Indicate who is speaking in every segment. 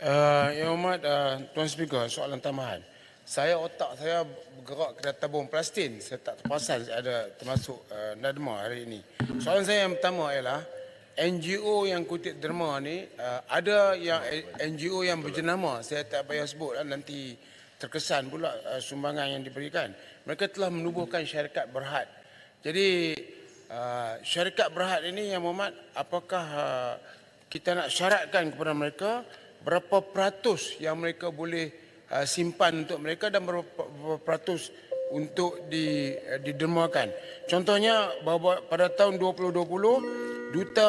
Speaker 1: Yang Hormat Tuan Speaker, soalan tambahan. Otak saya bergerak ke tabung plastin. Saya tak terperasan ada termasuk derma hari ini. Soalan saya yang pertama ialah NGO yang kutip derma ni ada yang NGO yang berjenama, saya tak payah sebut nanti terkesan pula sumbangan yang diberikan. Mereka telah menubuhkan syarikat berhad. Jadi syarikat berhad ini yang Hormat, apakah kita nak syaratkan kepada mereka berapa peratus yang mereka boleh simpan untuk mereka dan berapa peratus untuk didermakan. Contohnya bahawa pada tahun 2020 Duta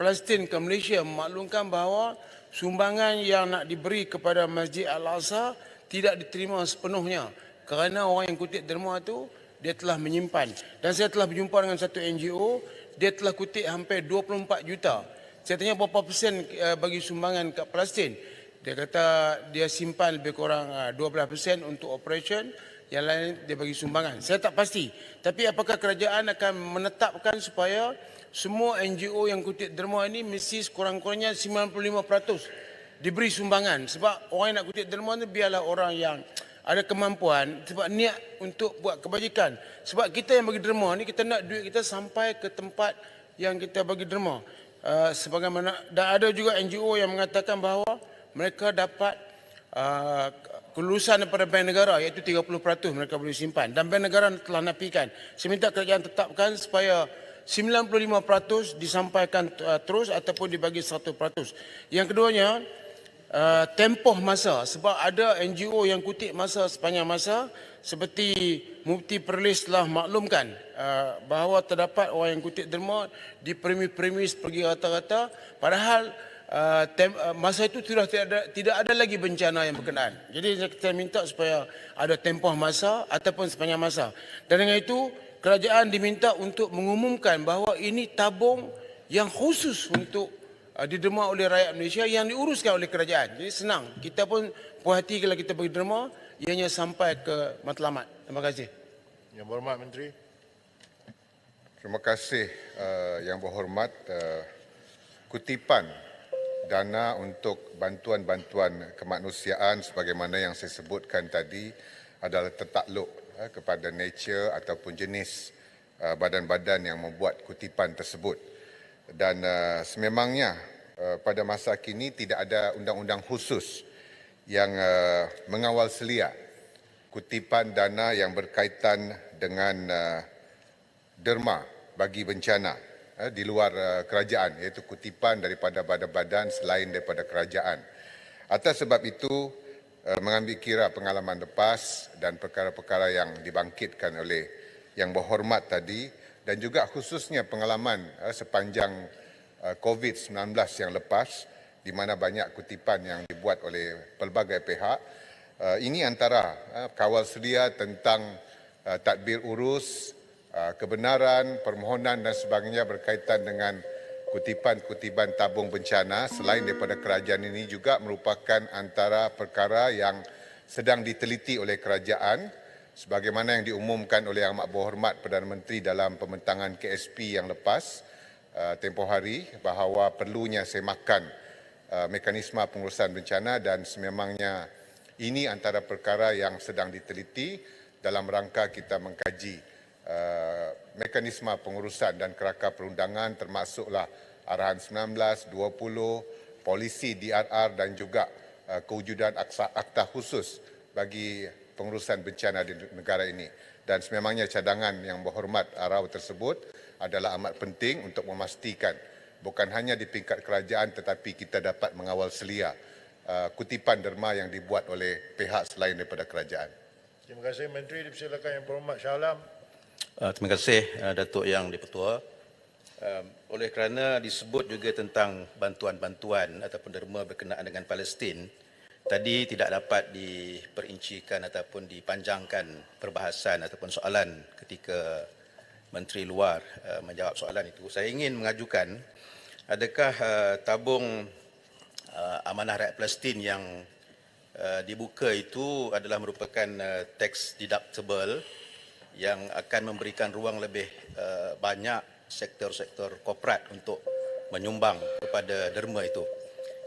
Speaker 1: Palestin ke Malaysia memaklumkan bahawa sumbangan yang nak diberi kepada Masjid Al-Aqsa tidak diterima sepenuhnya kerana orang yang kutip derma itu dia telah menyimpan. Dan saya telah berjumpa dengan satu NGO, dia telah kutip hampir 24 juta. Saya tanya berapa persen bagi sumbangan kat Palestin. Dia kata dia simpan lebih kurang 12% untuk operation, yang lain dia bagi sumbangan. Saya tak pasti. Tapi apakah kerajaan akan menetapkan supaya semua NGO yang kutip derma ini mesti sekurang-kurangnya 95% diberi sumbangan. Sebab orang yang nak kutip derma ni biarlah orang yang ada kemampuan, sebab niat untuk buat kebajikan. Sebab kita yang bagi derma ni, kita nak duit kita sampai ke tempat yang kita bagi derma. Sebagaimana dan ada juga NGO yang mengatakan bahawa mereka dapat kelulusan daripada Bank Negara, iaitu 30% mereka boleh simpan, dan Bank Negara telah nafikan. Saya minta kerajaan tetapkan supaya 95% disampaikan terus ataupun dibagi 100%. Yang keduanya, tempoh masa, sebab ada NGO yang kutip masa sepanjang masa, seperti Mufti Perlis telah maklumkan bahawa terdapat orang yang kutip derma di premis-premis pergi rata-rata, padahal masa itu sudah tidak ada lagi bencana yang berkenaan. Jadi saya minta supaya ada tempoh masa ataupun sepanjang masa. Dan dengan itu kerajaan diminta untuk mengumumkan bahawa ini tabung yang khusus untuk diderma oleh rakyat Malaysia yang diuruskan oleh kerajaan. Jadi senang. Kita pun puas hati kalau kita bagi derma, ianya sampai ke matlamat. Terima kasih.
Speaker 2: Yang Berhormat Menteri.
Speaker 3: Terima kasih Yang Berhormat. Kutipan dana untuk bantuan-bantuan kemanusiaan sebagaimana yang saya sebutkan tadi adalah tertakluk kepada nature ataupun jenis badan-badan yang membuat kutipan tersebut. Dan sememangnya pada masa kini tidak ada undang-undang khusus yang mengawal selia kutipan dana yang berkaitan dengan derma bagi bencana di luar kerajaan, iaitu kutipan daripada badan-badan selain daripada kerajaan. Atas sebab itu, mengambil kira pengalaman lepas dan perkara-perkara yang dibangkitkan oleh Yang Berhormat tadi, dan juga khususnya pengalaman sepanjang COVID-19 yang lepas, di mana banyak kutipan yang dibuat oleh pelbagai pihak. Ini antara kawal sedia tentang tadbir urus, kebenaran, permohonan dan sebagainya berkaitan dengan kutipan-kutipan tabung bencana. Selain daripada kerajaan, ini juga merupakan antara perkara yang sedang diteliti oleh kerajaan, sebagaimana yang diumumkan oleh Yang Amat Berhormat Perdana Menteri dalam pembentangan KSP yang lepas tempoh hari, bahawa perlunya semakan mekanisme pengurusan bencana, dan sememangnya ini antara perkara yang sedang diteliti dalam rangka kita mengkaji mekanisme pengurusan dan kerangka perundangan, termasuklah Arahan 19, 20, polisi DRR dan juga kewujudan akta khusus bagi pengurusan bencana di negara ini. Dan sememangnya cadangan Yang Berhormat arau tersebut adalah amat penting untuk memastikan bukan hanya di tingkat kerajaan tetapi kita dapat mengawal selia kutipan derma yang dibuat oleh pihak selain daripada kerajaan.
Speaker 2: Terima kasih Menteri. Dipersilakan Yang Berhormat Shah Alam.
Speaker 4: Terima kasih Datuk Yang Di-Pertua. Oleh kerana disebut juga tentang bantuan-bantuan ataupun derma berkenaan dengan Palestin, tadi tidak dapat diperincikan ataupun dipanjangkan perbahasan ataupun soalan ketika Menteri Luar menjawab soalan itu. Saya ingin mengajukan, adakah tabung amanah rakyat Palestin yang dibuka itu adalah merupakan tax deductible yang akan memberikan ruang lebih banyak sektor-sektor korporat untuk menyumbang kepada derma itu.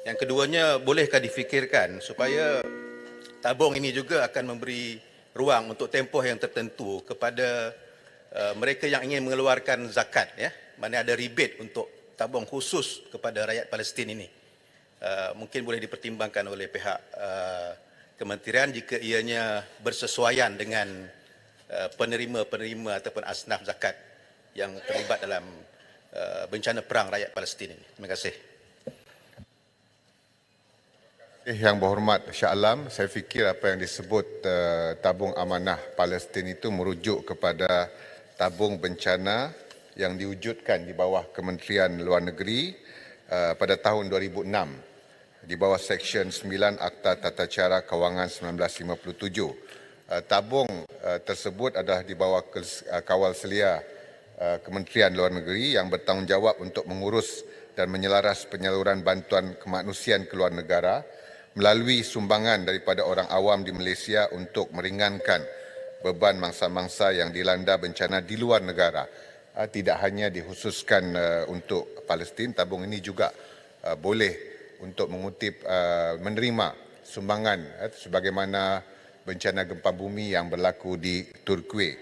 Speaker 4: Yang keduanya, bolehkah difikirkan supaya tabung ini juga akan memberi ruang untuk tempoh yang tertentu kepada mereka yang ingin mengeluarkan zakat, ya, mana ada rebate untuk tabung khusus kepada rakyat Palestin ini. Mungkin boleh dipertimbangkan oleh pihak kementerian jika ianya bersesuaian dengan penerima-penerima ataupun asnaf zakat yang terlibat dalam bencana perang rakyat Palestin ini. Terima kasih.
Speaker 3: Yang berhormat Shah Alam, saya fikir apa yang disebut tabung amanah Palestin itu merujuk kepada tabung bencana yang diwujudkan di bawah Kementerian Luar Negeri pada tahun 2006 di bawah Seksyen 9 Akta Tata Cara Kewangan 1957. Tabung tersebut adalah di bawah kawal selia Kementerian Luar Negeri yang bertanggungjawab untuk mengurus dan menyelaras penyaluran bantuan kemanusiaan ke luar negara melalui sumbangan daripada orang awam di Malaysia untuk meringankan beban mangsa-mangsa yang dilanda bencana di luar negara. Tidak hanya dikhususkan untuk Palestin, tabung ini juga boleh untuk mengutip menerima sumbangan sebagaimana bencana gempa bumi yang berlaku di Turki.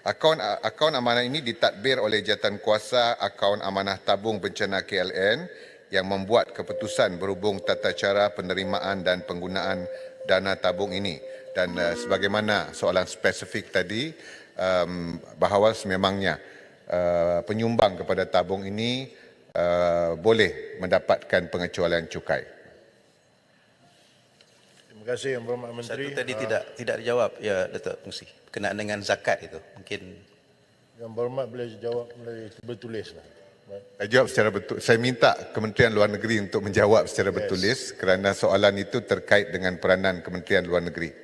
Speaker 3: Akaun amanah ini ditadbir oleh Jawatankuasa Akaun Amanah Tabung Bencana KLN yang membuat keputusan berhubung tata cara penerimaan dan penggunaan dana tabung ini. Dan sebagaimana soalan spesifik tadi, bahawa sememangnya penyumbang kepada tabung ini boleh mendapatkan pengecualian cukai.
Speaker 2: Terima kasih Yang Berhormat Menteri.
Speaker 4: Satu tadi tidak dijawab, ya Datuk Pengerusi, berkenaan dengan zakat itu. Mungkin
Speaker 2: Yang Berhormat boleh jawab melalui bertulis lah.
Speaker 3: Saya jawab secara betul. Saya minta Kementerian Luar Negeri untuk menjawab secara bertulis kerana soalan itu terkait dengan peranan Kementerian Luar Negeri.